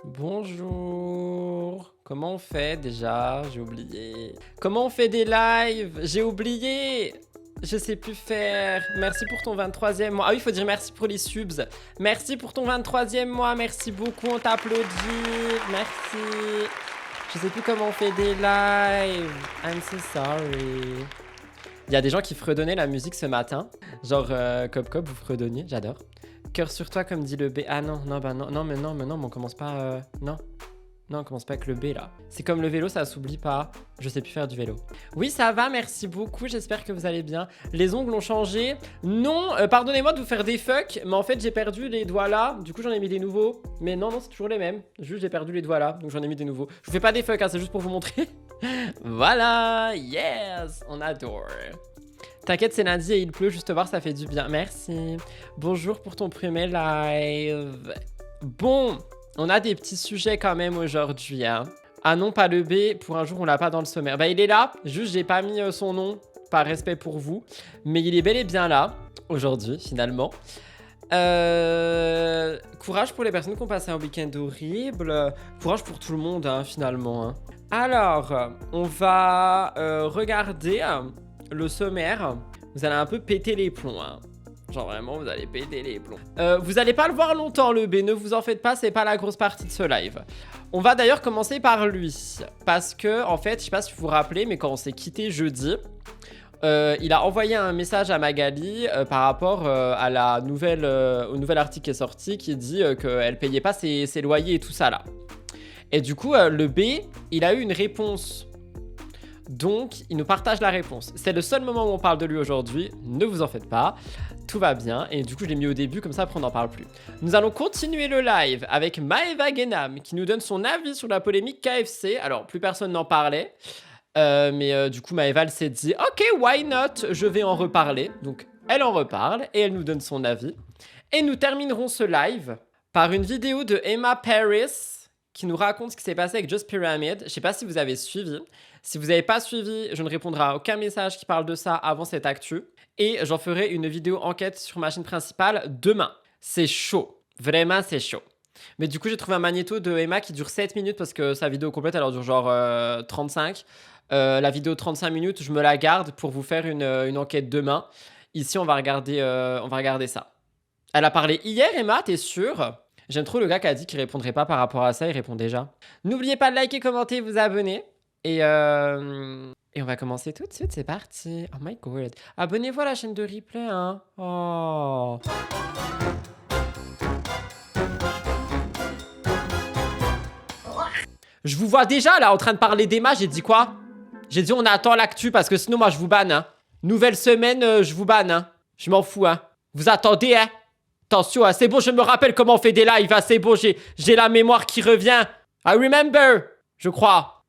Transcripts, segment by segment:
Bonjour. Comment on fait déjà? J'ai oublié. Comment on fait des lives? J'ai oublié. Je sais plus faire. Merci pour ton 23e mois. Ah oui, il faut dire merci pour les subs. Merci pour ton 23e mois. Merci beaucoup. On t'applaudit. Merci. Je sais plus comment on fait des lives. I'm so sorry. Il y a des gens qui fredonnaient la musique ce matin. Genre, Cop Cop, vous fredonniez. J'adore. Cœur sur toi, comme dit le B. Ah non, non, bah non, non, mais on commence pas. Non. Non, on commence pas avec le B là. C'est comme le vélo, ça s'oublie pas. Je sais plus faire du vélo. Oui, ça va, merci beaucoup. J'espère que vous allez bien. Les ongles ont changé. Non, pardonnez-moi de vous faire des fucks, mais en fait, j'ai perdu les doigts là. Du coup, j'en ai mis des nouveaux. Mais non, non, c'est toujours les mêmes. Juste, j'ai perdu les doigts là. Donc, j'en ai mis des nouveaux. Je vous fais pas des fucks, hein, c'est juste pour vous montrer. Voilà, yes, on adore. T'inquiète, c'est lundi et il pleut, juste voir, ça fait du bien. Merci. Bonjour pour ton premier live. Bon, on a des petits sujets quand même aujourd'hui. Hein. Ah non, pas le B. Pour un jour, on l'a pas dans le sommaire. Bah, il est là. Juste, j'ai pas mis son nom par respect pour vous. Mais il est bel et bien là, aujourd'hui, finalement. Courage pour les personnes qui ont passé un week-end horrible. Courage pour tout le monde, hein, finalement. Hein. Alors, on va regarder le sommaire. Vous allez un peu péter les plombs. Hein. Genre vraiment, vous allez péter les plombs. Vous allez pas le voir longtemps, le B. Ne vous en faites pas, c'est pas la grosse partie de ce live. On va d'ailleurs commencer par lui. Parce que, en fait, je sais pas si vous vous rappelez, mais quand on s'est quitté jeudi... il a envoyé un message à Magali par rapport à la nouvelle, au nouvel article qui est sorti qui dit qu'elle payait pas ses loyers et tout ça là. Et du coup, le B, il a eu une réponse. Donc, il nous partage la réponse. C'est le seul moment où on parle de lui aujourd'hui. Ne vous en faites pas. Tout va bien. Et du coup, je l'ai mis au début, comme ça, après, on n'en parle plus. Nous allons continuer le live avec Maeva Genam qui nous donne son avis sur la polémique KFC. Alors, plus personne n'en parlait. Mais du coup, Maëva, elle s'est dit « Ok, why not? Je vais en reparler. » Donc, elle en reparle et elle nous donne son avis. Et nous terminerons ce live par une vidéo de Emma Paris qui nous raconte ce qui s'est passé avec Just Pyramid. Je sais pas si vous avez suivi. Si vous n'avez pas suivi, je ne répondrai à aucun message qui parle de ça avant cette actu. Et j'en ferai une vidéo enquête sur ma chaîne principale demain. C'est chaud. Vraiment, c'est chaud. Mais du coup, j'ai trouvé un magnéto de Emma qui dure 7 minutes parce que sa vidéo complète, elle en dure genre 35. La vidéo de 35 minutes, je me la garde pour vous faire une enquête demain. Ici, on va regarder ça. Elle a parlé hier, Emma, t'es sûre? J'aime trop le gars qui a dit qu'il répondrait pas par rapport à ça, il répond déjà. N'oubliez pas de liker, commenter, vous abonner. Et on va commencer tout de suite, c'est parti. Oh my god. Abonnez-vous à la chaîne de replay, hein. Oh. Je vous vois déjà là en train de parler d'Emma, j'ai dit quoi? J'ai dit on attend l'actu parce que sinon moi je vous banne. Hein. Nouvelle semaine, je vous banne. Hein. Je m'en fous. Hein. Vous attendez, hein. Attention, hein. C'est bon, je me rappelle comment on fait des lives. Hein. C'est bon, j'ai la mémoire qui revient. I remember, je crois.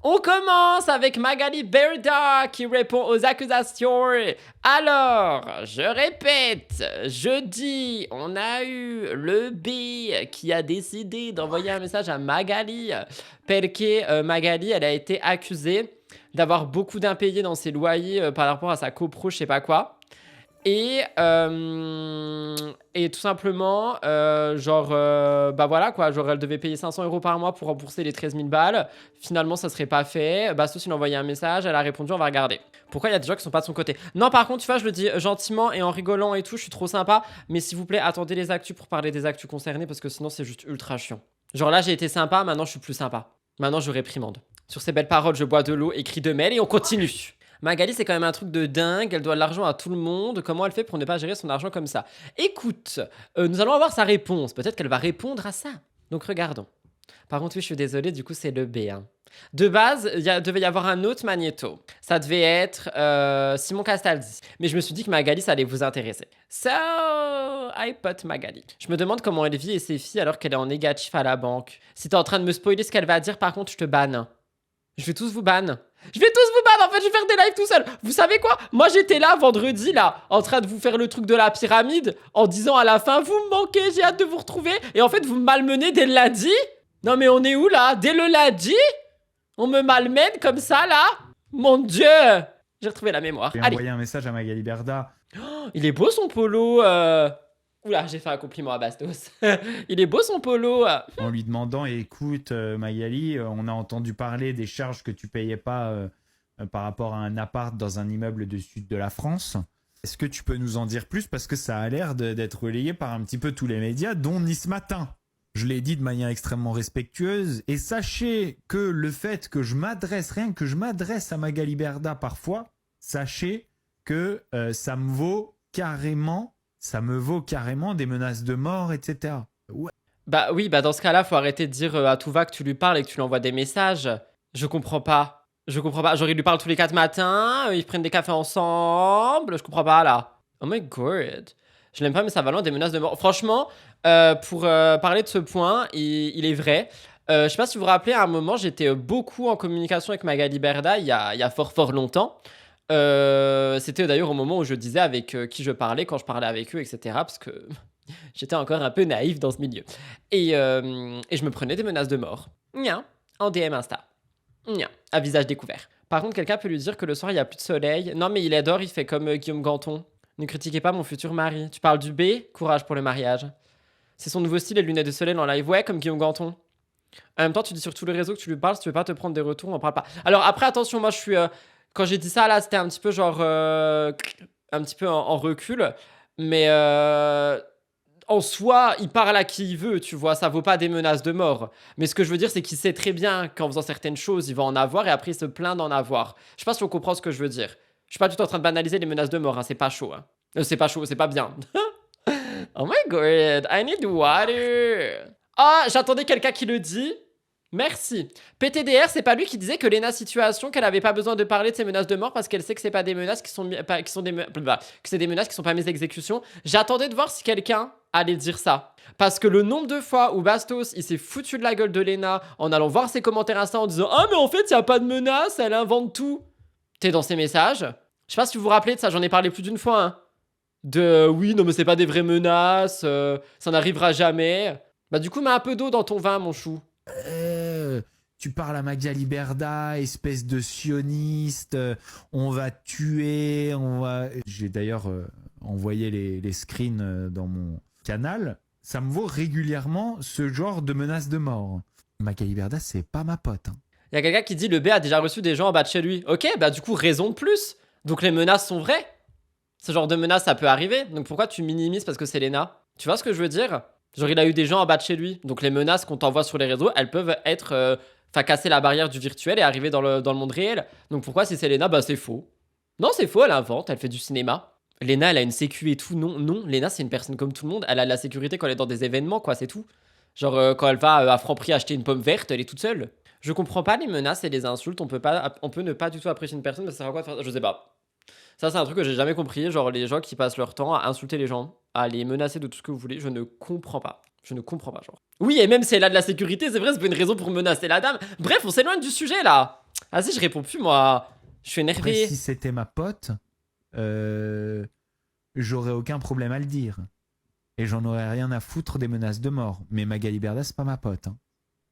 On commence avec Magali Berda qui répond aux accusations. Alors, je répète, jeudi, on a eu le B qui a décidé d'envoyer un message à Magali parce que Magali, elle a été accusée d'avoir beaucoup d'impayés dans ses loyers par rapport à sa copro, je sais pas quoi. Et tout simplement, bah voilà quoi, genre elle devait payer 500 € par mois pour rembourser les 13 000 balles. Finalement, ça serait pas fait. Bastos, il a envoyé un message, elle a répondu, on va regarder. Pourquoi il y a des gens qui sont pas de son côté? Non, par contre, tu vois, je le dis gentiment et en rigolant et tout, je suis trop sympa. Mais s'il vous plaît, attendez les actus pour parler des actus concernées parce que sinon, c'est juste ultra chiant. Genre là, j'ai été sympa, maintenant, je suis plus sympa. Maintenant, je réprimande. Sur ces belles paroles, je bois de l'eau, écrit de mail et on continue. Magali, c'est quand même un truc de dingue. Elle doit de l'argent à tout le monde. Comment elle fait pour ne pas gérer son argent comme ça? Écoute, nous allons avoir sa réponse. Peut-être qu'elle va répondre à ça. Donc, regardons. Par contre, oui, je suis désolée. Du coup, c'est le B. Hein. De base, devait y avoir un autre magnéto. Ça devait être Simon Castaldi. Mais je me suis dit que Magali, ça allait vous intéresser. So, I put Magali. Je me demande comment elle vit et ses filles alors qu'elle est en négatif à la banque. Si t'es en train de me spoiler ce qu'elle va dire, par contre, je te banne. Je vais tous vous ban. Je vais tous vous ban, en fait, je vais faire des lives tout seul. Vous savez quoi? Moi, j'étais là vendredi, là, en train de vous faire le truc de la pyramide, en disant à la fin, vous me manquez, j'ai hâte de vous retrouver. Et en fait, vous me malmenez dès le lundi. Non, mais on est où, là? Dès le lundi? On me malmène comme ça, là? Mon Dieu! J'ai retrouvé la mémoire. J'ai envoyé un message à Magali Berda. Oh, il est beau, son polo. Oula, j'ai fait un compliment à Bastos. Il est beau son polo. En lui demandant, écoute, Magali, on a entendu parler des charges que tu payais pas par rapport à un appart dans un immeuble du sud de la France. Est-ce que tu peux nous en dire plus? Parce que ça a l'air d'être relayé par un petit peu tous les médias, dont Nice Matin. Je l'ai dit de manière extrêmement respectueuse. Et sachez que le fait que je m'adresse, rien que je m'adresse à Magali Berda parfois, sachez que ça me vaut carrément des menaces de mort, etc. Ouais. Bah oui, bah dans ce cas-là, faut arrêter de dire à tout va que tu lui parles et que tu lui envoies des messages. Je comprends pas. Je comprends pas. Genre, il lui parle tous les 4 matins, ils prennent des cafés ensemble. Je comprends pas là. Oh my god. Je l'aime pas, mais ça va loin des menaces de mort. Franchement, pour parler de ce point, il est vrai. Je sais pas si vous vous rappelez, à un moment, j'étais beaucoup en communication avec Magali Berda il y a fort fort longtemps. C'était d'ailleurs au moment où je disais avec qui je parlais, quand je parlais avec eux, etc. Parce que j'étais encore un peu naïf dans ce milieu. Et je me prenais des menaces de mort. Nya, en DM Insta. Nya, à visage découvert. Par contre, quelqu'un peut lui dire que le soir, il n'y a plus de soleil. Non, mais il adore, il fait comme Guillaume Ganton. Ne critiquez pas mon futur mari. Tu parles du B? Courage pour le mariage. C'est son nouveau style, les lunettes de soleil en live. Ouais, comme Guillaume Ganton. En même temps, tu dis sur tous les réseaux que tu lui parles, si tu veux pas te prendre des retours, on parle pas. Alors après, attention, moi je suis. Quand j'ai dit ça, là, c'était un petit peu genre. Un petit peu en recul. Mais en soi, il parle à qui il veut, tu vois, ça vaut pas des menaces de mort. Mais ce que je veux dire, c'est qu'il sait très bien qu'en faisant certaines choses, il va en avoir et après il se plaint d'en avoir. Je sais pas si on comprend ce que je veux dire. Je suis pas du tout en train de banaliser les menaces de mort, hein, c'est pas chaud. Hein. C'est pas chaud, c'est pas bien. Oh my god, I need water. Ah, j'attendais quelqu'un qui le dit. Merci. PTDR, c'est pas lui qui disait que Lena Situation, qu'elle avait pas besoin de parler de ses menaces de mort parce qu'elle sait que c'est pas des menaces qui sont, qui sont des, que c'est des menaces qui sont pas mes exécutions. J'attendais de voir si quelqu'un allait dire ça. Parce que le nombre de fois où Bastos, il s'est foutu de la gueule de Lena en allant voir ses commentaires Insta en disant ah mais en fait y a pas de menace, elle invente tout. T'es dans ses messages. Je sais pas si vous vous rappelez de ça, j'en ai parlé plus d'une fois. Hein. De oui non mais c'est pas des vraies menaces, ça n'arrivera jamais. Bah du coup mets un peu d'eau dans ton vin mon chou. Tu parles à Magali Berda, espèce de sioniste, on va tuer, on va... J'ai d'ailleurs envoyé les screens dans mon canal. Ça me vaut régulièrement ce genre de menace de mort. Magali Berda, c'est pas ma pote. Hein. Il y a quelqu'un qui dit le B a déjà reçu des gens en bas de chez lui. Ok, bah du coup raison de plus. Donc les menaces sont vraies. Ce genre de menace ça peut arriver. Donc pourquoi tu minimises parce que c'est Lena? Tu vois ce que je veux dire? Genre, il a eu des gens en bas de chez lui. Donc, les menaces qu'on t'envoie sur les réseaux, elles peuvent être. Enfin, casser la barrière du virtuel et arriver dans le monde réel. Donc, pourquoi si c'est Lena? Bah, c'est faux. Non, c'est faux, elle invente, elle fait du cinéma. Lena, elle a une sécu et tout. Non, non, Lena, c'est une personne comme tout le monde. Elle a de la sécurité quand elle est dans des événements, quoi, c'est tout. Genre, quand elle va à Franprix acheter une pomme verte, elle est toute seule. Je comprends pas les menaces et les insultes. On peut ne pas du tout apprécier une personne, mais ça sert à quoi de faire ça? Je sais pas. Ça, c'est un truc que j'ai jamais compris. Genre, les gens qui passent leur temps à insulter les gens, à les menacer de tout ce que vous voulez, je ne comprends pas. Je ne comprends pas, genre. Oui, et même si elle a de la sécurité, c'est vrai, c'est pas une raison pour menacer la dame. Bref, on s'éloigne du sujet, là. Ah si, je réponds plus, moi. Je suis Après, énervé. si c'était ma pote, j'aurais aucun problème à le dire. Et j'en aurais rien à foutre des menaces de mort. Mais Magali Berda, c'est pas ma pote. Hein.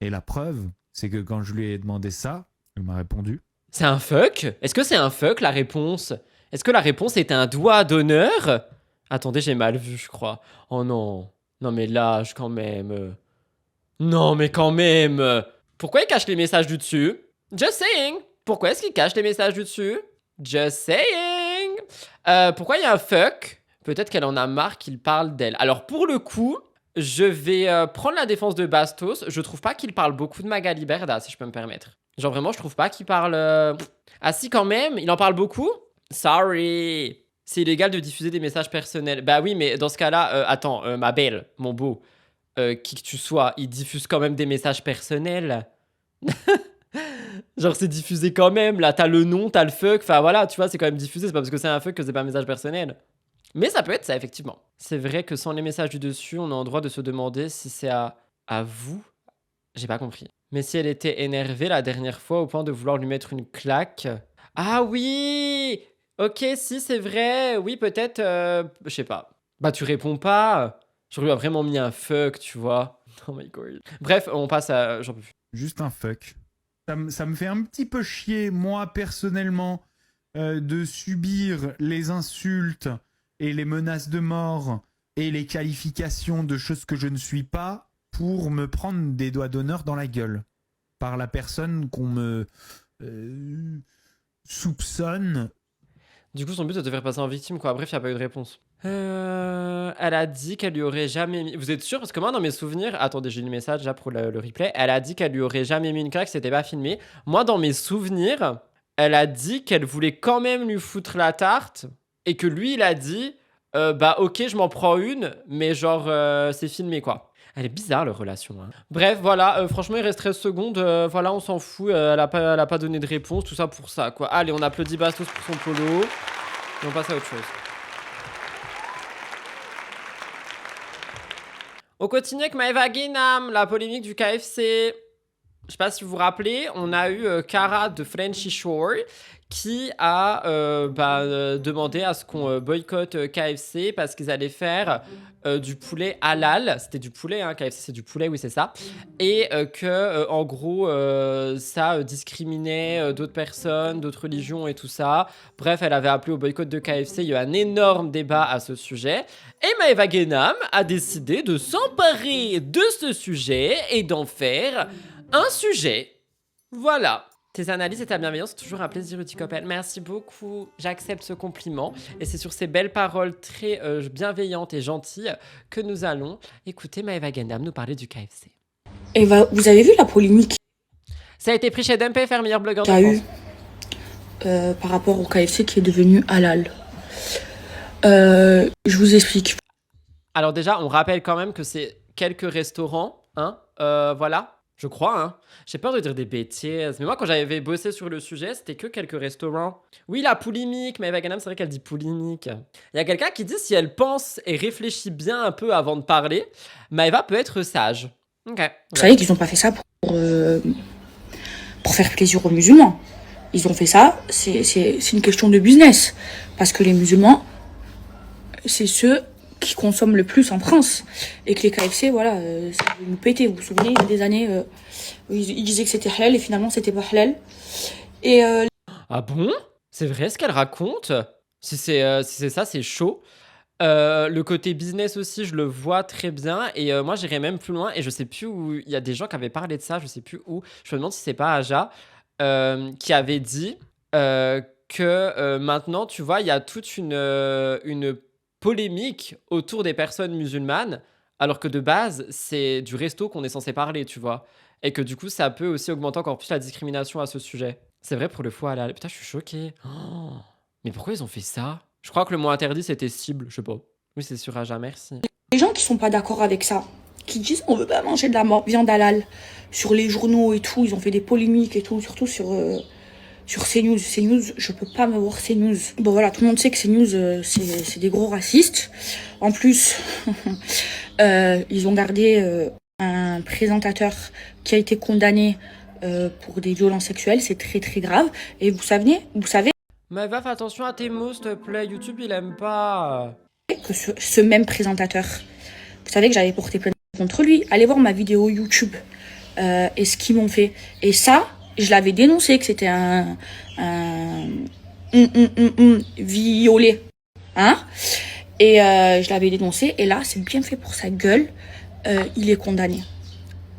Et la preuve, c'est que quand je lui ai demandé ça, elle m'a répondu. C'est un fuck? Est-ce que c'est un fuck, la réponse? Est-ce que la réponse est un doigt d'honneur? Attendez, j'ai mal vu, je crois. Oh non. Non, mais lâche quand même. Non, mais quand même. Pourquoi il cache les messages du dessus? Just saying. Pourquoi est-ce qu'il cache les messages du dessus? Just saying. Pourquoi il y a un fuck? Peut-être qu'elle en a marre qu'il parle d'elle. Alors, pour le coup, je vais prendre la défense de Bastos. Je trouve pas qu'il parle beaucoup de Magali Berda, si je peux me permettre. Genre, vraiment, je trouve pas qu'il parle... Ah si, quand même, il en parle beaucoup? Sorry. C'est illégal de diffuser des messages personnels. Bah oui, mais dans ce cas-là, attends, ma belle, mon beau, qui que tu sois, il diffuse quand même des messages personnels. Genre, c'est diffusé quand même. Là, t'as le nom, t'as le fuck. Enfin, voilà, tu vois, c'est quand même diffusé. C'est pas parce que c'est un fuck que c'est pas un message personnel. Mais ça peut être ça, effectivement. C'est vrai que sans les messages du dessus, on a le droit de se demander si c'est à vous. J'ai pas compris. Mais si elle était énervée la dernière fois au point de vouloir lui mettre une claque. Ah oui! Ok, si, c'est vrai. Oui, peut-être. Je sais pas. Bah, tu réponds pas. Je lui ai vraiment mis un fuck, tu vois. Oh my god. Bref, on passe à. J'en peux plus. Juste un fuck. Ça me fait un petit peu chier, moi, personnellement, de subir les insultes et les menaces de mort et les qualifications de choses que je ne suis pas pour me prendre des doigts d'honneur dans la gueule par la personne qu'on me soupçonne. Du coup, son but, c'est de te faire passer en victime, quoi. Bref, il n'y a pas eu de réponse. Elle a dit qu'elle lui aurait jamais mis... Vous êtes sûr? Parce que moi, dans mes souvenirs... Attendez, j'ai eu le message là pour le replay. Elle a dit qu'elle lui aurait jamais mis une claque, c'était pas filmé. Moi, dans mes souvenirs, elle a dit qu'elle voulait quand même lui foutre la tarte. Et que lui, il a dit... bah ok, je m'en prends une, mais genre, c'est filmé, quoi. Elle est bizarre, leur relation. Hein. Bref, voilà, franchement, il reste 13 secondes. Voilà, on s'en fout. Elle a pas donné de réponse. Tout ça pour ça, quoi. Allez, on applaudit Bastos pour son polo. Et on passe à autre chose. On continue avec Maeva Guénam, la polémique du KFC. Je sais pas si vous vous rappelez, on a eu Cara de Frenchy Shore qui a demandé à ce qu'on boycotte KFC parce qu'ils allaient faire du poulet halal. C'était du poulet, hein, KFC c'est du poulet, oui c'est ça. Et en gros, ça discriminait d'autres personnes, d'autres religions et tout ça. Bref, elle avait appelé au boycott de KFC. Il y a eu un énorme débat à ce sujet. Et Maeva Guénam a décidé de s'emparer de ce sujet et d'en faire un sujet. Voilà. Tes analyses et ta bienveillance, c'est toujours un plaisir, Rudy Coppel. Merci beaucoup. J'accepte ce compliment. Et c'est sur ces belles paroles très bienveillantes et gentilles que nous allons écouter Maeva Guénam nous parler du KFC. Et vous avez vu la polémique Ça a été pris chez Dumpé, meilleur blogueur de France. Par rapport au KFC qui est devenu halal. Je vous explique. Alors déjà, on rappelle quand même que c'est quelques restaurants, hein, voilà. Je crois, hein. J'ai peur de dire des bêtises. Mais moi, quand j'avais bossé sur le sujet, c'était que quelques restaurants. Oui, la polémique. Mais Maeva Guénam, c'est vrai qu'elle dit polémique. Il y a quelqu'un qui dit si elle pense et réfléchit bien un peu avant de parler, Maeva peut être sage. Ok. Vous savez qu'ils n'ont pas fait ça pour faire plaisir aux musulmans. Ils ont fait ça, c'est une question de business. Parce que les musulmans, c'est ceux qui consomment le plus en France. Et que les KFC, voilà, ça va nous péter. Vous vous souvenez, il y a des années, ils disaient que c'était halal et finalement, c'était pas halal. Et ah bon? C'est vrai ce qu'elle raconte? Si c'est ça, c'est chaud. Le côté business aussi, je le vois très bien. Et moi, j'irais même plus loin. Et je sais plus où... Il y a des gens qui avaient parlé de ça, je sais plus où. Je me demande si c'est pas Aja qui avait dit que maintenant, tu vois, il y a toute une polémique autour des personnes musulmanes, alors que de base, c'est du resto qu'on est censé parler, tu vois. Et que du coup, ça peut aussi augmenter encore plus la discrimination à ce sujet. C'est vrai pour le foie halal. Putain, je suis choquée. Oh, mais pourquoi ils ont fait ça? Je crois que le mot interdit, c'était cible, je sais pas. Oui, c'est sur Aja, merci. Les gens qui sont pas d'accord avec ça, qui disent on veut pas manger de la viande halal, sur les journaux et tout, ils ont fait des polémiques et tout, surtout sur CNews. CNews, je peux pas me voir CNews. Bon voilà, tout le monde sait que CNews, c'est des gros racistes. En plus, ils ont gardé un présentateur qui a été condamné pour des violences sexuelles. C'est très très grave. Et vous savez Mais va, fais attention à tes mots, s'il te plaît. YouTube, il aime pas. Que ce même présentateur, vous savez que j'avais porté plainte contre lui. Allez voir ma vidéo YouTube et ce qu'ils m'ont fait. Et ça, je l'avais dénoncé que c'était un violé. Hein? Et je l'avais dénoncé. Et là, c'est bien fait pour sa gueule. Il est condamné.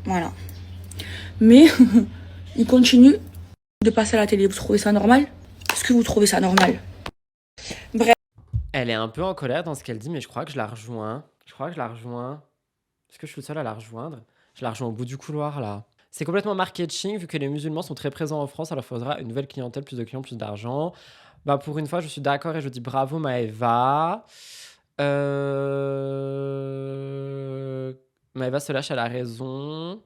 Voilà. Mais il continue de passer à la télé. Vous trouvez ça normal? Est-ce que vous trouvez ça normal? Bref. Elle est un peu en colère dans ce qu'elle dit, mais je crois que je la rejoins. Est-ce que je suis le seul à la rejoindre? Je la rejoins au bout du couloir, là. C'est complètement marketing, vu que les musulmans sont très présents en France, alors il faudra une nouvelle clientèle, plus de clients, plus d'argent. Bah, pour une fois, je suis d'accord et je dis bravo, Maeva. Maeva se lâche, elle a raison.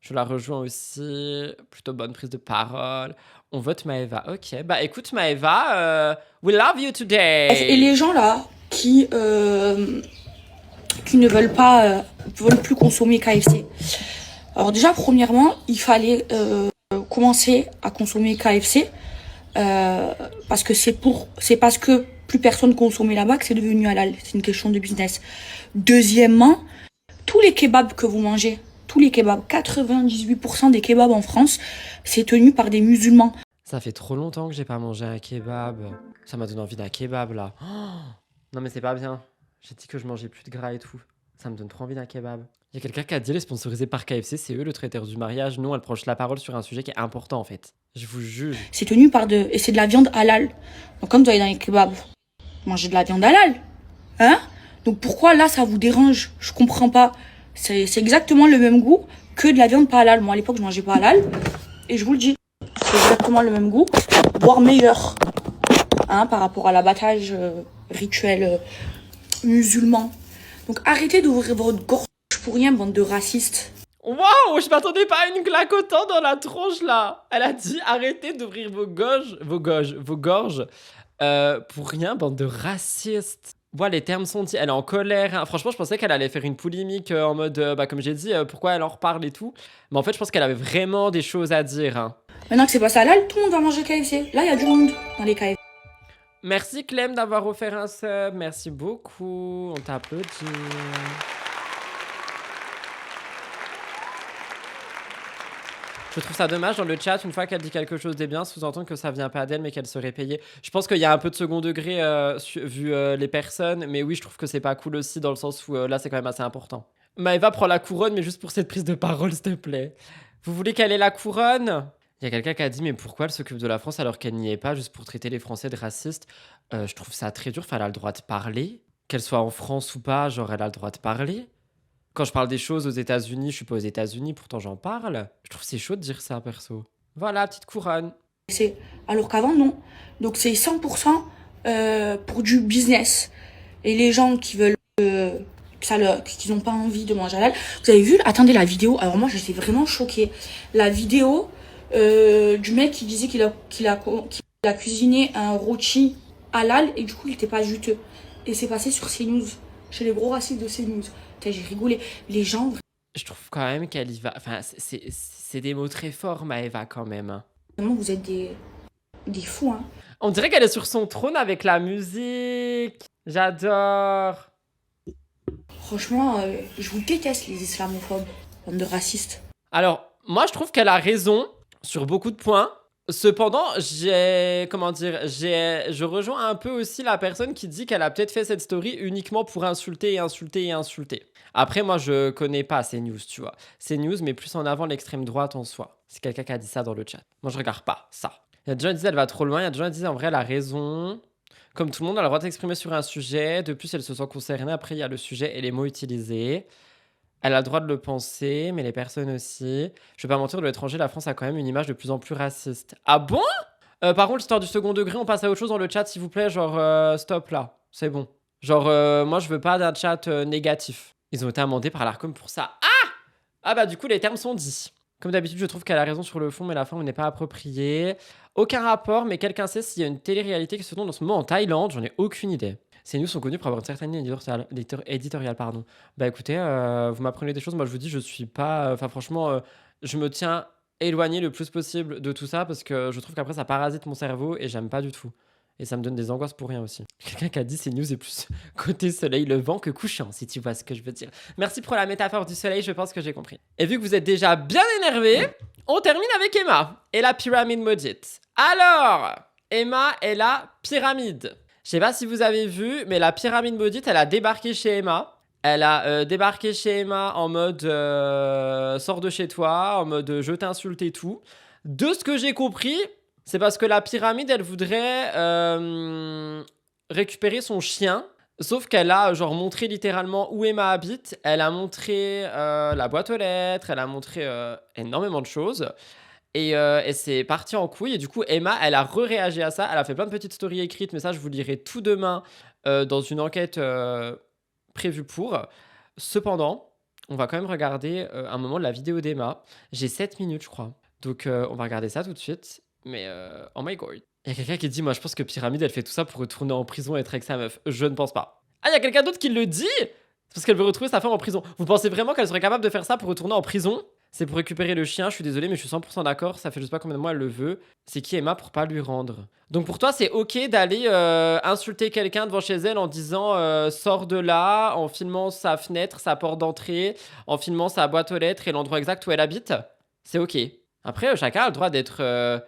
Je la rejoins aussi. Plutôt bonne prise de parole. On vote Maeva. Ok. Bah écoute Maeva, we love you today. Et les gens là qui ne veulent plus consommer KFC. Alors déjà, premièrement, il fallait commencer à consommer KFC parce que c'est parce que plus personne consommait là-bas que c'est devenu halal. C'est une question de business. Deuxièmement, tous les kebabs que vous mangez, 98% des kebabs en France, c'est tenu par des musulmans. Ça fait trop longtemps que j'ai pas mangé un kebab. Ça m'a donné envie d'un kebab là. Oh, non mais c'est pas bien. J'ai dit que je mangeais plus de gras et tout. Ça me donne trop envie d'un kebab. Il y a quelqu'un qui a dit, elle est sponsorisée par KFC, c'est eux le traiteur du mariage. Non, elle prend la parole sur un sujet qui est important en fait. Je vous juge. C'est tenu par et c'est de la viande halal. Donc comme vous allez dans les kebabs, mangez de la viande halal. Hein? Donc pourquoi là ça vous dérange? Je comprends pas. C'est exactement le même goût que de la viande pas halal. Moi à l'époque je mangeais pas halal. Et je vous le dis, c'est exactement le même goût, voire meilleur. Hein, par rapport à l'abattage rituel musulman. Donc arrêtez d'ouvrir votre gorge pour rien, bande de racistes. Waouh, je m'attendais pas à une claque autant dans la tronche là. Elle a dit arrêtez d'ouvrir vos gorges pour rien, bande de racistes. Voilà, les termes sont dits. Elle est en colère. Hein. Franchement, je pensais qu'elle allait faire une polémique en mode, comme j'ai dit, pourquoi elle en reparle et tout. Mais en fait, je pense qu'elle avait vraiment des choses à dire. Hein. Maintenant que c'est pas halal, tout le monde va manger KFC. Là, il y a du monde dans les KFC. Merci Clem d'avoir offert un sub. Merci beaucoup. On t'applaudit. Je trouve ça dommage dans le chat, une fois qu'elle dit quelque chose de bien, sous-entendre que ça vient pas d'elle mais qu'elle serait payée. Je pense qu'il y a un peu de second degré vu les personnes, mais oui, je trouve que c'est pas cool aussi dans le sens où là c'est quand même assez important. Maëva prend la couronne, mais juste pour cette prise de parole, s'il te plaît. Vous voulez qu'elle ait la couronne? Il y a quelqu'un qui a dit, mais pourquoi elle s'occupe de la France alors qu'elle n'y est pas, juste pour traiter les Français de racistes? Je trouve ça très dur, enfin, elle a le droit de parler. Qu'elle soit en France ou pas, genre elle a le droit de parler. Quand je parle des choses aux États-Unis, je suis pas aux États-Unis, pourtant j'en parle. Je trouve c'est chaud de dire ça, perso. Voilà, petite couronne. Alors qu'avant, non. Donc c'est 100% pour du business. Et les gens qui veulent qu'ils n'ont pas envie de manger halal. Vous avez vu, attendez la vidéo. Alors moi, j'étais vraiment choquée. La vidéo du mec qui disait qu'il a cuisiné un rôti halal et du coup, il n'était pas juteux. Et c'est passé sur CNews, chez les gros racistes de CNews. J'ai rigolé. Les gens... Je trouve quand même qu'elle y va... Enfin, c'est des mots très forts, Maëva, quand même. Vraiment, vous êtes des fous, hein. On dirait qu'elle est sur son trône avec la musique. J'adore. Franchement, je vous déteste, les islamophobes, bande de racistes. Alors, moi, je trouve qu'elle a raison sur beaucoup de points. Cependant, je rejoins un peu aussi la personne qui dit qu'elle a peut-être fait cette story uniquement pour insulter et insulter et insulter. Après, moi, je connais pas ces news, tu vois. Ces news, mais plus en avant l'extrême droite en soi. C'est quelqu'un qui a dit ça dans le chat. Moi, je regarde pas ça. Il y a des gens qui disent elle va trop loin. Il y a des gens qui disent en vrai, elle a raison. Comme tout le monde a le droit de s'exprimer sur un sujet. De plus, elle se sent concernée. Après, il y a le sujet et les mots utilisés. Elle a le droit de le penser, mais les personnes aussi. Je vais pas mentir, de l'étranger, la France a quand même une image de plus en plus raciste. Ah bon? Par contre, l'histoire du second degré, on passe à autre chose dans le chat, s'il vous plaît. Genre, stop là. C'est bon. Genre, moi, je veux pas d'un chat négatif. Ils ont été amendés par l'Arcom pour ça. Ah! Ah bah, du coup, les termes sont dits. Comme d'habitude, je trouve qu'elle a raison sur le fond, mais la forme n'est pas appropriée. Aucun rapport, mais quelqu'un sait s'il y a une télé-réalité qui se tourne en ce moment en Thaïlande? J'en ai aucune idée. Ces news sont connus pour avoir une certaine ligne éditoriale, pardon. Bah écoutez, vous m'apprenez des choses, moi je vous dis, je suis pas... Enfin franchement, je me tiens éloigné le plus possible de tout ça parce que je trouve qu'après ça parasite mon cerveau et j'aime pas du tout. Et ça me donne des angoisses pour rien aussi. Quelqu'un qui a dit ces news est plus côté soleil levant que couchant, si tu vois ce que je veux dire. Merci pour la métaphore du soleil, je pense que j'ai compris. Et vu que vous êtes déjà bien énervé, on termine avec Emma et la pyramide maudite. Alors, Emma et la pyramide. Je sais pas si vous avez vu, mais la pyramide maudite, elle a débarqué chez Emma. Elle a débarqué chez Emma en mode sors de chez toi, en mode je t'insulte et tout. De ce que j'ai compris, c'est parce que la pyramide, elle voudrait récupérer son chien. Sauf qu'elle a genre montré littéralement où Emma habite. Elle a montré la boîte aux lettres. Elle a montré énormément de choses. Et c'est parti en couille. Et du coup, Emma, elle a réagi à ça. Elle a fait plein de petites stories écrites. Mais ça, je vous lirai tout demain dans une enquête prévue pour. Cependant, on va quand même regarder un moment de la vidéo d'Emma. J'ai 7 minutes, je crois. Donc, on va regarder ça tout de suite. Mais oh my god. Il y a quelqu'un qui dit, moi je pense que Pyramide elle fait tout ça pour retourner en prison et être avec sa meuf. Je ne pense pas. Ah, il y a quelqu'un d'autre qui le dit? C'est parce qu'elle veut retrouver sa femme en prison. Vous pensez vraiment qu'elle serait capable de faire ça pour retourner en prison? C'est pour récupérer le chien, je suis désolé mais je suis 100% d'accord. Ça fait je sais pas combien de mois elle le veut. C'est qui Emma pour pas lui rendre? Donc pour toi c'est ok d'aller insulter quelqu'un devant chez elle en disant sors de là, en filmant sa fenêtre, sa porte d'entrée, en filmant sa boîte aux lettres et l'endroit exact où elle habite? C'est ok. Après chacun a le droit d'être...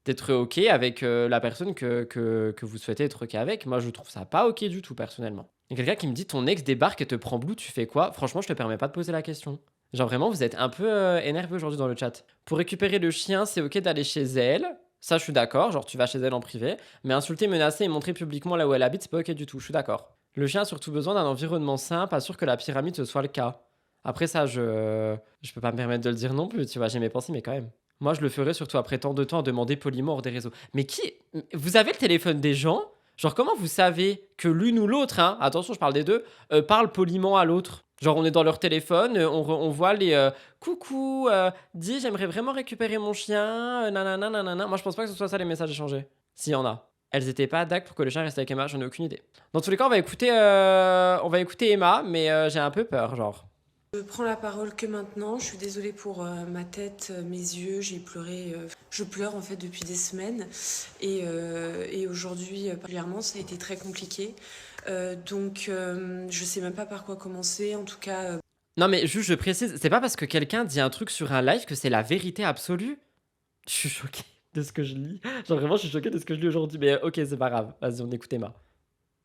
d'être ok avec la personne que vous souhaitez être ok avec. Moi, je trouve ça pas ok du tout, personnellement. Il y a quelqu'un qui me dit ton ex débarque et te prend blue, tu fais quoi? Franchement, je te permets pas de poser la question. Genre vraiment, vous êtes un peu énervé aujourd'hui dans le chat. Pour récupérer le chien, c'est ok d'aller chez elle. Ça, je suis d'accord. Genre, tu vas chez elle en privé. Mais insulter, menacer et montrer publiquement là où elle habite, c'est pas ok du tout. Je suis d'accord. Le chien a surtout besoin d'un environnement sain. Pas sûr que la pyramide ce soit le cas. Après ça, je peux pas me permettre de le dire non plus. Tu vois, j'ai mes pensées, mais quand même. Moi, je le ferais surtout après tant de temps à demander poliment hors des réseaux. Mais qui... Vous avez le téléphone des gens? Genre, comment vous savez que l'une ou l'autre, hein, attention, je parle des deux, parle poliment à l'autre? Genre, on est dans leur téléphone, on voit les coucou, dis, j'aimerais vraiment récupérer mon chien, nanana, nanana. Moi, je pense pas que ce soit ça les messages échangés. S'il y en a. Elles étaient pas d'accord pour que le chien reste avec Emma, j'en ai aucune idée. Dans tous les cas, on va écouter Emma, mais j'ai un peu peur, genre. Je prends la parole que maintenant. Je suis désolée pour ma tête, mes yeux. J'ai pleuré. Je pleure en fait depuis des semaines. Et aujourd'hui, particulièrement, ça a été très compliqué. Donc, je sais même pas par quoi commencer. En tout cas. Non, mais juste, je précise, c'est pas parce que quelqu'un dit un truc sur un live que c'est la vérité absolue. Je suis choquée de ce que je lis. Genre, vraiment, je suis choquée de ce que je lis aujourd'hui. Mais ok, c'est pas grave. Vas-y, on écoute Emma.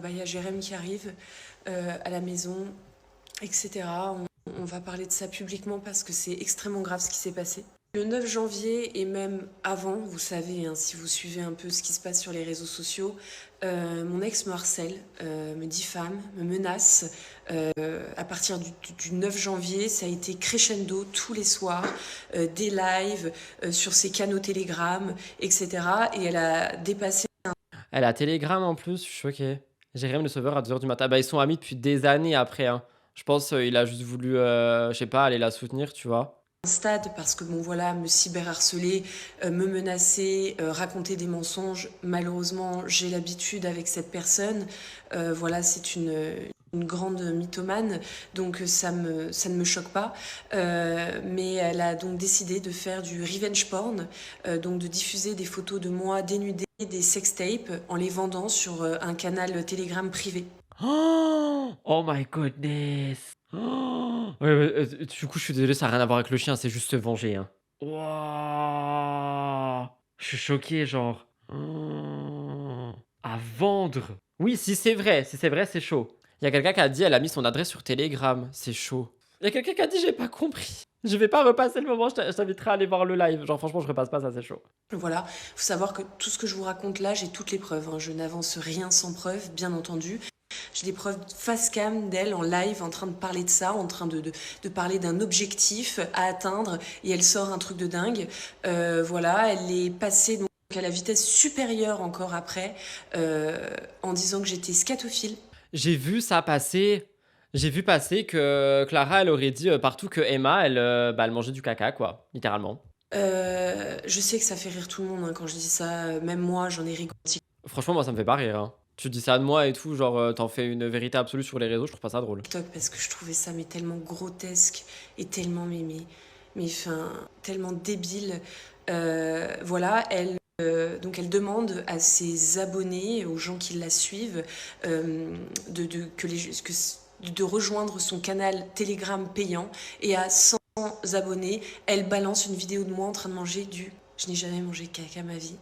Il y a Jérém qui arrive à la maison, etc. On va parler de ça publiquement parce que c'est extrêmement grave ce qui s'est passé. Le 9 janvier et même avant, vous savez, hein, si vous suivez un peu ce qui se passe sur les réseaux sociaux, mon ex me harcèle, me diffame, me menace. À partir du 9 janvier, ça a été crescendo tous les soirs, des lives sur ses canaux Telegram, etc. Et elle a dépassé... Elle a Telegram en plus, je suis choquée. Jérém le sauveur à 2h du matin. Bah, ils sont amis depuis des années après, hein. Je pense qu'il a juste voulu, je sais pas, aller la soutenir, tu vois. Un stade parce que bon voilà, me cyberharceler, me menacer, raconter des mensonges. Malheureusement, j'ai l'habitude avec cette personne. Voilà, c'est une grande mythomane, donc ça ne me choque pas. Mais elle a donc décidé de faire du revenge porn, donc de diffuser des photos de moi dénudée, des sextapes, en les vendant sur un canal Telegram privé. Oh my goodness. Ouais, du coup, je suis désolé, ça n'a rien à voir avec le chien, c'est juste se venger. Hein. Wow. Je suis choqué, genre. À vendre. Oui, si c'est vrai, c'est chaud. Il y a quelqu'un qui a dit, elle a mis son adresse sur Telegram, c'est chaud. Il y a quelqu'un qui a dit, j'ai pas compris. Je vais pas repasser le moment, je t'inviterai à aller voir le live. Genre, franchement, je repasse pas, ça, c'est chaud. Voilà, faut savoir que tout ce que je vous raconte là, j'ai toutes les preuves. Hein. Je n'avance rien sans preuve, bien entendu. J'ai des preuves face cam d'elle en live en train de parler de ça, en train de parler d'un objectif à atteindre et elle sort un truc de dingue. Voilà, elle est passée donc à la vitesse supérieure encore après en disant que j'étais scatophile. J'ai vu ça passer. J'ai vu passer que Clara, elle aurait dit partout que Emma, elle mangeait du caca, quoi, littéralement. Je sais que ça fait rire tout le monde hein, quand je dis ça. Même moi, j'en ai rigolé. Franchement, moi, ça me fait pas rire. Hein. Tu dis ça de moi et tout, genre t'en fais une vérité absolue sur les réseaux, je trouve pas ça drôle. Parce que je trouvais ça mais tellement grotesque et tellement enfin tellement débile. Voilà, donc elle demande à ses abonnés, aux gens qui la suivent, de rejoindre son canal Telegram payant et à 100 abonnés, elle balance une vidéo de moi en train de manger du... Je n'ai jamais mangé caca ma vie.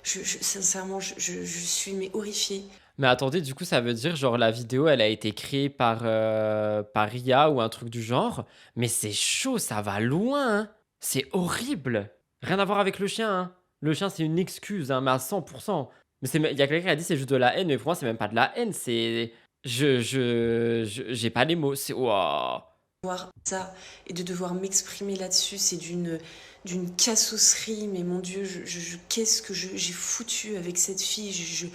Sincèrement, je suis mais horrifiée. Mais attendez, du coup, ça veut dire, genre, la vidéo, elle a été créée par IA ou un truc du genre. Mais c'est chaud, ça va loin, hein. C'est horrible. Rien à voir avec le chien, hein. Le chien, c'est une excuse, hein, mais à 100%. Mais il y a quelqu'un qui a dit c'est juste de la haine, mais pour moi, c'est même pas de la haine, c'est... J'ai pas les mots, c'est... Wow. Voir ça et de devoir m'exprimer là-dessus, c'est d'une cassosserie, mais mon Dieu, qu'est-ce que j'ai foutu avec cette fille.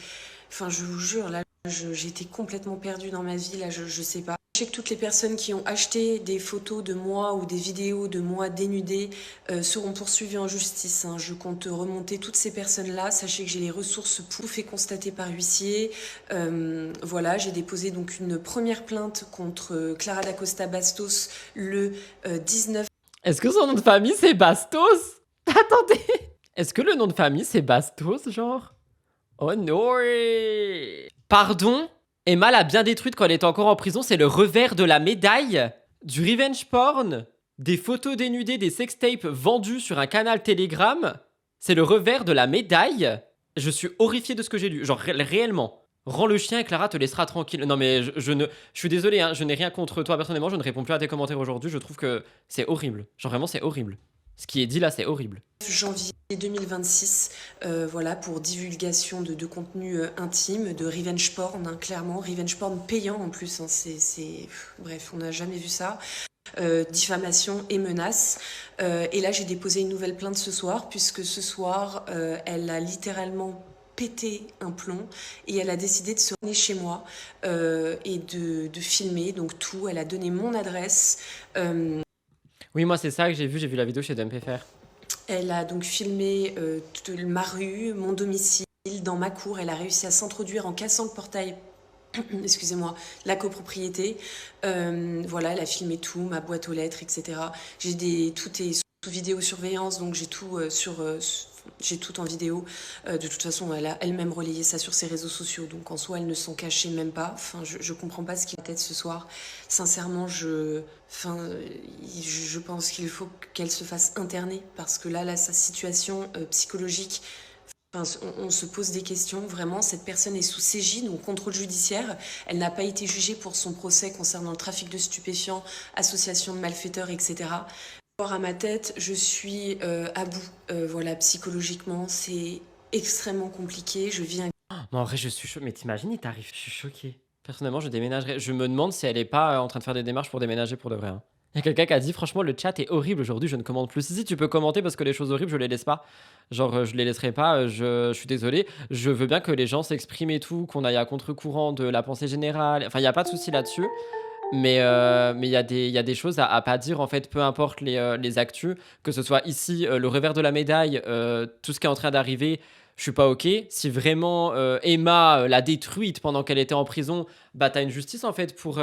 Enfin, je vous jure, là, j'ai été complètement perdue dans ma vie, là, je sais pas. Je sais que toutes les personnes qui ont acheté des photos de moi ou des vidéos de moi dénudée seront poursuivies en justice. Hein. Je compte remonter toutes ces personnes-là. Sachez que j'ai les ressources pour fait constater par huissier. Voilà, j'ai déposé donc une première plainte contre Clara Dacosta Bastos le 19. Est-ce que son nom de famille c'est Bastos? Attendez. Est-ce que le nom de famille c'est Bastos, genre? Oh non. Pardon? Emma l'a bien détruite quand elle était encore en prison, c'est le revers de la médaille du revenge porn, des photos dénudées, des sextapes vendus sur un canal Telegram. C'est le revers de la médaille. Je suis horrifié de ce que j'ai lu. Genre, réellement. Rends le chien et Clara te laissera tranquille. Non, mais je suis désolé, hein, je n'ai rien contre toi personnellement. Je ne réponds plus à tes commentaires aujourd'hui. Je trouve que c'est horrible. Genre, vraiment, c'est horrible. Ce qui est dit là, c'est horrible. Janvier 2026, voilà, pour divulgation de contenu intime, de revenge porn, hein, clairement, revenge porn payant en plus, hein, bref, on n'a jamais vu ça. Diffamation et menaces. Et là, j'ai déposé une nouvelle plainte ce soir, puisque ce soir, elle a littéralement pété un plomb et elle a décidé de se ramener chez moi et de filmer, donc tout. Elle a donné mon adresse. Oui, moi, c'est ça que j'ai vu la vidéo chez DumpFR. Elle a donc filmé ma rue, mon domicile, dans ma cour. Elle a réussi à s'introduire en cassant le portail, excusez-moi, la copropriété. Voilà, elle a filmé tout, ma boîte aux lettres, etc. Tout est sous vidéosurveillance, donc j'ai tout j'ai tout en vidéo. De toute façon, elle a elle-même relayé ça sur ses réseaux sociaux, donc en soi, elle ne s'en cachait même pas. Enfin, je comprends pas ce qui est en tête ce soir. Sincèrement, je pense qu'il faut qu'elle se fasse interner, parce que là sa situation psychologique, on se pose des questions. Vraiment, cette personne est sous CJ, donc contrôle judiciaire. Elle n'a pas été jugée pour son procès concernant le trafic de stupéfiants, association de malfaiteurs, etc. À ma tête, je suis à bout. Voilà, psychologiquement, c'est extrêmement compliqué. Je vis un... Non, en vrai, je suis choquée. Mais t'imagines, il t'arrive. Je suis choquée. Personnellement, je déménagerais. Je me demande si elle est pas en train de faire des démarches pour déménager pour de vrai, hein. Il y a quelqu'un qui a dit, franchement, le chat est horrible aujourd'hui, je ne commente plus. Si, tu peux commenter parce que les choses horribles, je les laisse pas. Genre, je les laisserai pas, je suis désolé. Je veux bien que les gens s'expriment et tout, qu'on aille à contre-courant de la pensée générale. Enfin, il n'y a pas de souci là-dessus. Mais il y a des choses à pas dire, en fait, peu importe les actus, que ce soit ici, le revers de la médaille, tout ce qui est en train d'arriver, je suis pas ok. Si vraiment Emma l'a détruite pendant qu'elle était en prison, bah t'as une justice en fait pour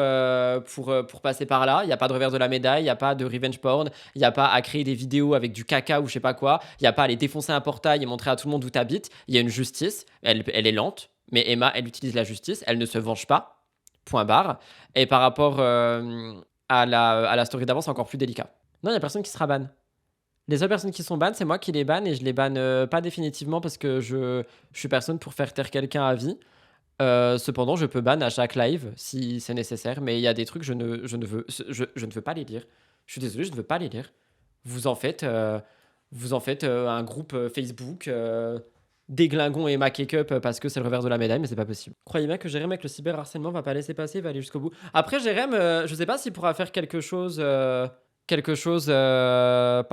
passer par là. Il y a pas de revers de la médaille, il y a pas de revenge porn, il y a pas à créer des vidéos avec du caca ou je sais pas quoi, il y a pas à aller défoncer un portail et montrer à tout le monde où t'habites. Il y a une justice, elle est lente, mais Emma, elle utilise la justice, elle ne se venge pas. Point barre. Et par rapport à la story d'avant, c'est encore plus délicat. Non, il y a personne qui sera ban. Les seules personnes qui sont ban, c'est moi qui les banne et je les banne pas définitivement parce que je suis personne pour faire taire quelqu'un à vie. Cependant, je peux ban à chaque live si c'est nécessaire, mais il y a des trucs je ne veux pas les lire. Je suis désolé, je ne veux pas les lire. Vous en faites un groupe Facebook. Déglingon et ma cake-up parce que c'est le revers de la médaille, mais c'est pas possible. Croyez bien que Jérém avec le cyberharcèlement va pas laisser passer, va aller jusqu'au bout. Après Jérém, je sais pas s'il pourra faire quelque chose par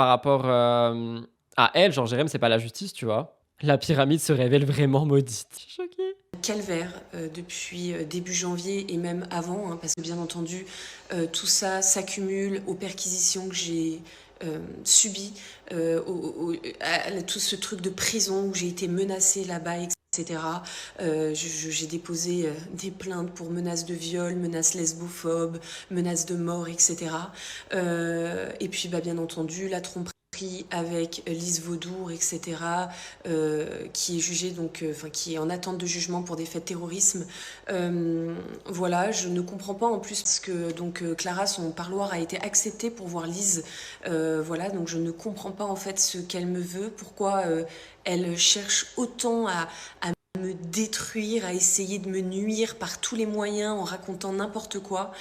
rapport à elle. Genre Jérém, c'est pas la justice, tu vois. La pyramide se révèle vraiment maudite. Je suis choquée. Calvaire depuis début janvier et même avant, hein, parce que bien entendu, tout ça s'accumule aux perquisitions que j'ai subi, à tout ce truc de prison où j'ai été menacée là-bas, etc. J'ai déposé des plaintes pour menaces de viol, menaces lesbophobes, menaces de mort, etc. Et puis bien entendu la tromperie avec Lise Vaudour, etc., qui est jugée donc, qui est en attente de jugement pour des faits de terrorisme. Voilà, je ne comprends pas en plus parce que donc Clara, son parloir a été accepté pour voir Lise. Voilà, donc je ne comprends pas en fait ce qu'elle me veut, pourquoi elle cherche autant à me détruire, à essayer de me nuire par tous les moyens en racontant n'importe quoi.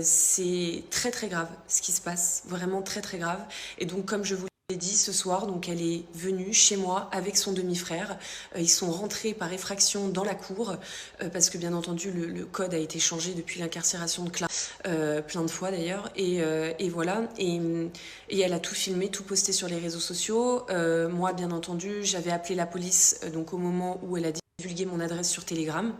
C'est très très grave ce qui se passe, vraiment très très grave. Et donc comme je vous l'ai dit ce soir, donc elle est venue chez moi avec son demi-frère. Ils sont rentrés par effraction dans la cour parce que bien entendu le code a été changé depuis l'incarcération de Clara, plein de fois d'ailleurs. Et voilà, et elle a tout filmé, tout posté sur les réseaux sociaux. Moi bien entendu j'avais appelé la police donc au moment où elle a divulgué mon adresse sur Telegram.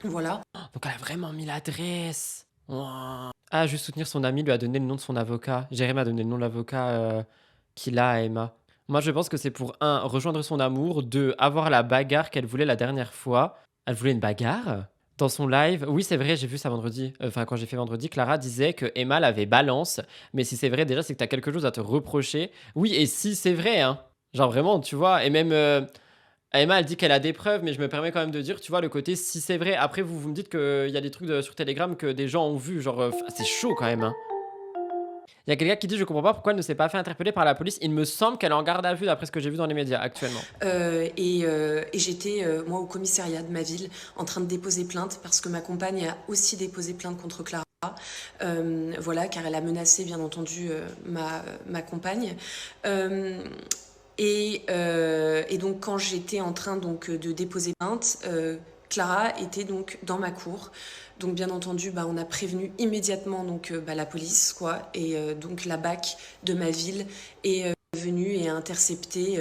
Voilà. Donc elle a vraiment mis l'adresse. Wow. Ah, juste soutenir son ami, lui a donné le nom de son avocat. Jérém a donné le nom de l'avocat qu'il a à Emma. Moi, je pense que c'est pour 1, rejoindre son amour, 2, avoir la bagarre qu'elle voulait la dernière fois. Elle voulait une bagarre dans son live. Oui, c'est vrai, j'ai vu ça vendredi. Enfin, quand j'ai fait vendredi, Clara disait que Emma l'avait balance. Mais si c'est vrai, déjà, c'est que t'as quelque chose à te reprocher. Oui, et si c'est vrai, hein. Genre vraiment, tu vois. Et même... Emma, elle dit qu'elle a des preuves, mais je me permets quand même de dire, tu vois, le côté si c'est vrai. Après, vous me dites qu'il y a des trucs sur Telegram que des gens ont vu. Genre, c'est chaud quand même, hein. Il y a quelqu'un qui dit je comprends pas pourquoi elle ne s'est pas fait interpeller par la police. Il me semble qu'elle est en garde à vue d'après ce que j'ai vu dans les médias actuellement. Et j'étais, moi, au commissariat de ma ville en train de déposer plainte parce que ma compagne a aussi déposé plainte contre Clara. Voilà, car elle a menacé, bien entendu, ma compagne. Et donc, quand j'étais en train donc, de déposer plainte, Clara était donc dans ma cour. Donc, bien entendu, on a prévenu immédiatement donc, la police, quoi. Et donc, la BAC de ma ville est venue et a intercepté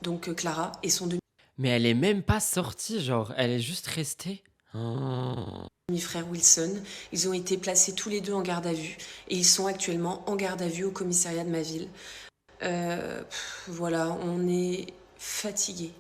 donc Clara et son Mais elle est même pas sortie, genre, elle est juste restée. Oh. demi-frère Wilson. Ils ont été placés tous les deux en garde à vue et ils sont actuellement en garde à vue au commissariat de ma ville. Voilà, on est fatigué.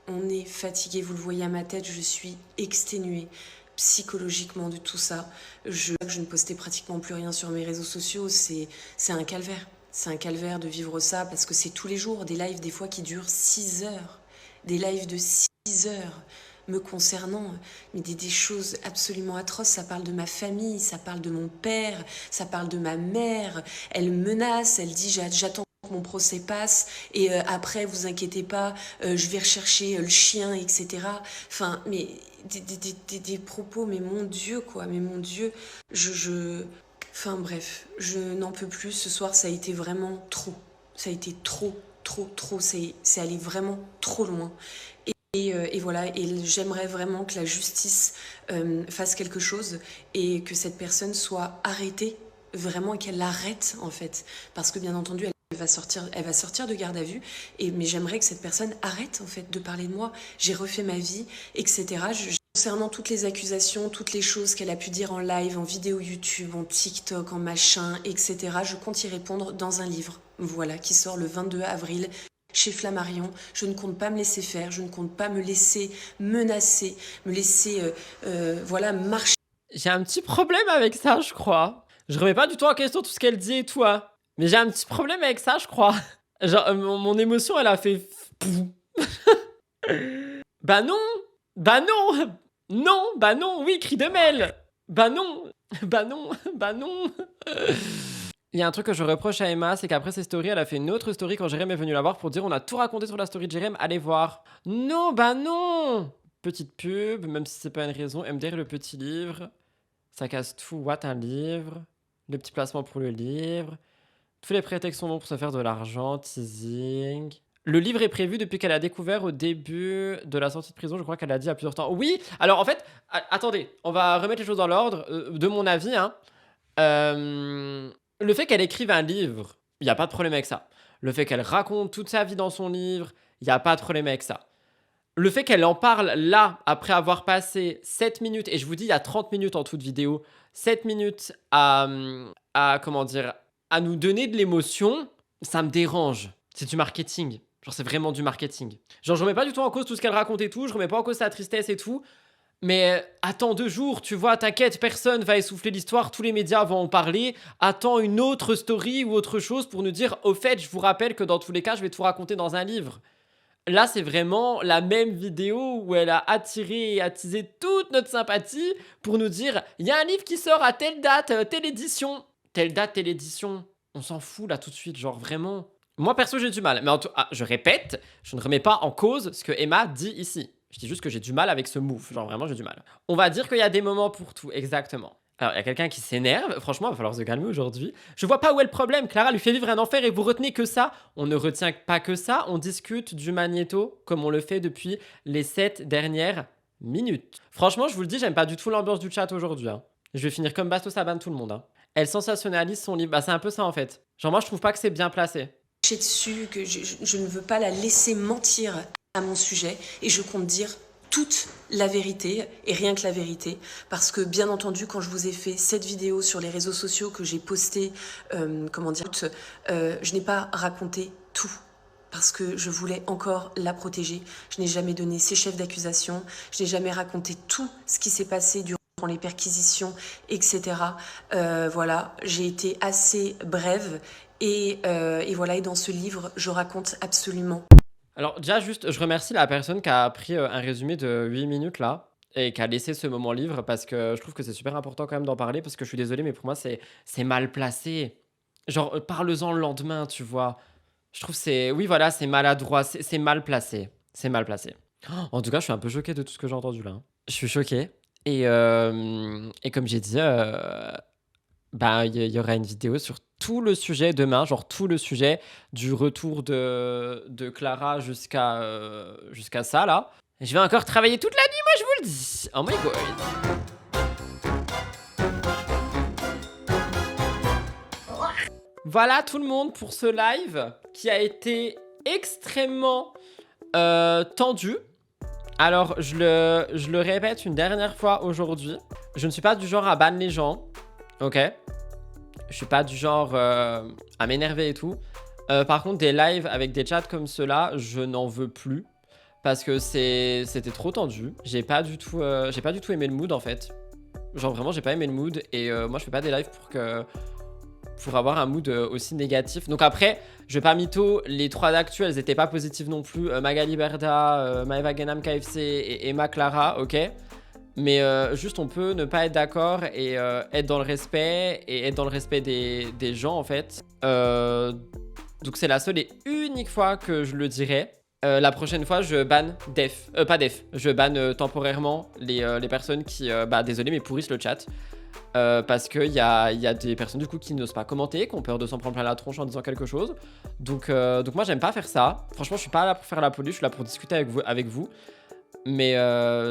On est fatigué, vous le voyez à ma tête, je suis exténuée psychologiquement de tout ça. Je ne postais pratiquement plus rien sur mes réseaux sociaux, c'est un calvaire. C'est un calvaire de vivre ça parce que c'est tous les jours, des lives des fois qui durent 6 heures. Des lives de 6 heures me concernant, mais des choses absolument atroces. Ça parle de ma famille, ça parle de mon père, ça parle de ma mère. Elle menace, elle dit j'attends que mon procès passe et après vous inquiétez pas, je vais rechercher le chien, etc. Enfin, mais des propos, mais mon Dieu quoi, mais mon Dieu, Enfin bref, je n'en peux plus. Ce soir, ça a été vraiment trop. Ça a été trop. C'est allé vraiment trop loin. Et voilà, et j'aimerais vraiment que la justice fasse quelque chose et que cette personne soit arrêtée, vraiment, et qu'elle l'arrête en fait. Parce que bien entendu, elle va sortir de garde à vue, mais j'aimerais que cette personne arrête en fait de parler de moi. J'ai refait ma vie, etc. Concernant toutes les accusations, toutes les choses qu'elle a pu dire en live, en vidéo YouTube, en TikTok, en machin, etc., je compte y répondre dans un livre, voilà, qui sort le 22 avril chez Flammarion. Je ne compte pas me laisser faire, je ne compte pas me laisser menacer, me laisser, voilà, marcher. J'ai un petit problème avec ça, je crois. Je remets pas du tout en question tout ce qu'elle dit et tout, hein. Mais j'ai un petit problème avec ça, je crois. Genre, mon émotion, elle a fait... Bah non. Bah non. Non, bah non, oui, cri de mêle. Bah non. Bah non. Bah non. Il y a un truc que je reproche à Emma, c'est qu'après ses stories, elle a fait une autre story quand Jérém est venu la voir pour dire on a tout raconté sur la story de Jérém, allez voir. Non, bah non. Petite pub, même si c'est pas une raison. MDR, le petit livre. Ça casse tout. What, un livre. Le petit placement pour le livre. Tous les prétextes sont bons pour se faire de l'argent. Teasing. Le livre est prévu depuis qu'elle a découvert au début de la sortie de prison. Je crois qu'elle a dit à plusieurs temps. Oui, alors en fait, attendez, on va remettre les choses dans l'ordre. De mon avis, hein. Le fait qu'elle écrive un livre, il n'y a pas de problème avec ça. Le fait qu'elle raconte toute sa vie dans son livre, il n'y a pas de problème avec ça. Le fait qu'elle en parle là, après avoir passé 7 minutes, et je vous dis, il y a 30 minutes en toute vidéo, 7 minutes comment dire, à nous donner de l'émotion, ça me dérange. C'est du marketing. Genre, c'est vraiment du marketing. Genre, je remets pas du tout en cause tout ce qu'elle raconte et tout, je remets pas en cause sa tristesse et tout, mais attends 2 jours, tu vois, t'inquiète, personne va essouffler l'histoire, tous les médias vont en parler. Attends une autre story ou autre chose pour nous dire, au fait, je vous rappelle que dans tous les cas, je vais tout raconter dans un livre. Là, c'est vraiment la même vidéo où elle a attiré et attisé toute notre sympathie pour nous dire, il y a un livre qui sort à telle date, telle édition. Telle date, telle édition. On s'en fout là tout de suite, genre vraiment. Moi, perso, j'ai du mal. Mais je répète, je ne remets pas en cause ce que Emma dit ici. Je dis juste que j'ai du mal avec ce move. Genre vraiment, j'ai du mal. On va dire qu'il y a des moments pour tout, exactement. Alors, il y a quelqu'un qui s'énerve. Franchement, il va falloir se calmer aujourd'hui. Je vois pas où est le problème. Clara lui fait vivre un enfer et vous retenez que ça. On ne retient pas que ça. On discute du magnéto comme on le fait depuis les 7 dernières minutes. Franchement, je vous le dis, j'aime pas du tout l'ambiance du chat aujourd'hui, hein. Je vais finir comme Bastos à ban tout le monde, hein. Elle sensationnalise son livre. Bah, c'est un peu ça en fait. Genre, moi, je trouve pas que c'est bien placé. Dessus, que je ne veux pas la laisser mentir à mon sujet et je compte dire toute la vérité et rien que la vérité parce que bien entendu quand je vous ai fait cette vidéo sur les réseaux sociaux que j'ai posté je n'ai pas raconté tout parce que je voulais encore la protéger. Je n'ai jamais donné ses chefs d'accusation, je n'ai jamais raconté tout ce qui s'est passé durant les perquisitions, etc. Voilà, j'ai été assez brève et voilà, et dans ce livre, je raconte absolument. Alors déjà juste, je remercie la personne qui a pris un résumé de 8 minutes là et qui a laissé ce moment livre parce que je trouve que c'est super important quand même d'en parler parce que je suis désolé mais pour moi c'est mal placé. Genre, parle-en le lendemain, tu vois. Je trouve c'est... Oui, voilà, c'est maladroit, c'est mal placé. C'est mal placé. Oh, en tout cas, je suis un peu choqué de tout ce que j'ai entendu là, hein. Je suis choqué. Et comme j'ai dit, bah, il y aura une vidéo sur tout le sujet demain, genre tout le sujet du retour de Clara jusqu'à ça, là. Et je vais encore travailler toute la nuit, moi, je vous le dis. Oh my god. Voilà tout le monde pour ce live qui a été extrêmement tendu. Alors, je le répète une dernière fois aujourd'hui. Je ne suis pas du genre à ban les gens, ok? Je suis pas du genre à m'énerver et tout. Par contre, des lives avec des chats comme ceux-là, je n'en veux plus. Parce que c'était trop tendu. J'ai pas du tout aimé le mood, en fait. Genre, vraiment, j'ai pas aimé le mood. Et moi, je fais pas des lives pour avoir un mood aussi négatif. Donc après, je vais pas mytho, les 3 d'actu, elles étaient pas positives non plus. Magali Berda, Maeva Genam KFC et Emma Clara, ok. Mais juste, on peut ne pas être d'accord et être dans le respect et être dans le respect des gens, en fait. Donc c'est la seule et unique fois que je le dirai. La prochaine fois, je banne Def. Pas Def. Je banne temporairement les personnes qui, désolé, mais pourrissent le chat. Parce qu'il y a des personnes du coup qui n'osent pas commenter, qui ont peur de s'en prendre plein la tronche en disant quelque chose. Donc moi, j'aime pas faire ça. Franchement, je suis pas là pour faire la police, je suis là pour discuter avec vous. Mais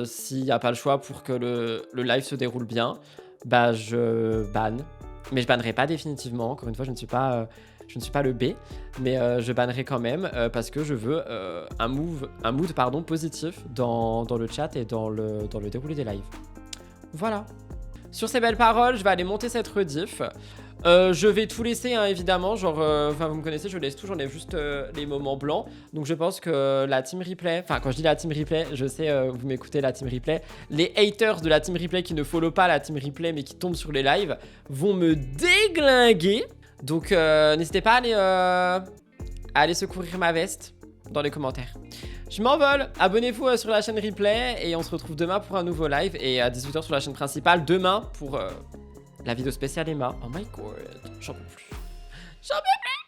s'il n'y a pas le choix pour que le live se déroule bien, bah je banne. Mais je bannerai pas définitivement. Encore une fois, je ne suis pas le B, mais je bannerai quand même parce que je veux un mood positif dans le chat et dans le déroulé des lives. Voilà. Sur ces belles paroles, je vais aller monter cette rediff. Je vais tout laisser, hein, évidemment. Genre, vous me connaissez, je laisse tout. J'enlève juste les moments blancs. Donc, je pense que la team replay, enfin, quand je dis la team replay, je sais, vous m'écoutez, la team replay. Les haters de la team replay qui ne follow pas la team replay mais qui tombent sur les lives vont me déglinguer. Donc, n'hésitez pas à aller secourir ma veste dans les commentaires. Je m'envole, abonnez-vous sur la chaîne replay et on se retrouve demain pour un nouveau live et à 18 h sur la chaîne principale demain pour la vidéo spéciale Emma. Oh my god, j'en peux plus. J'en peux plus.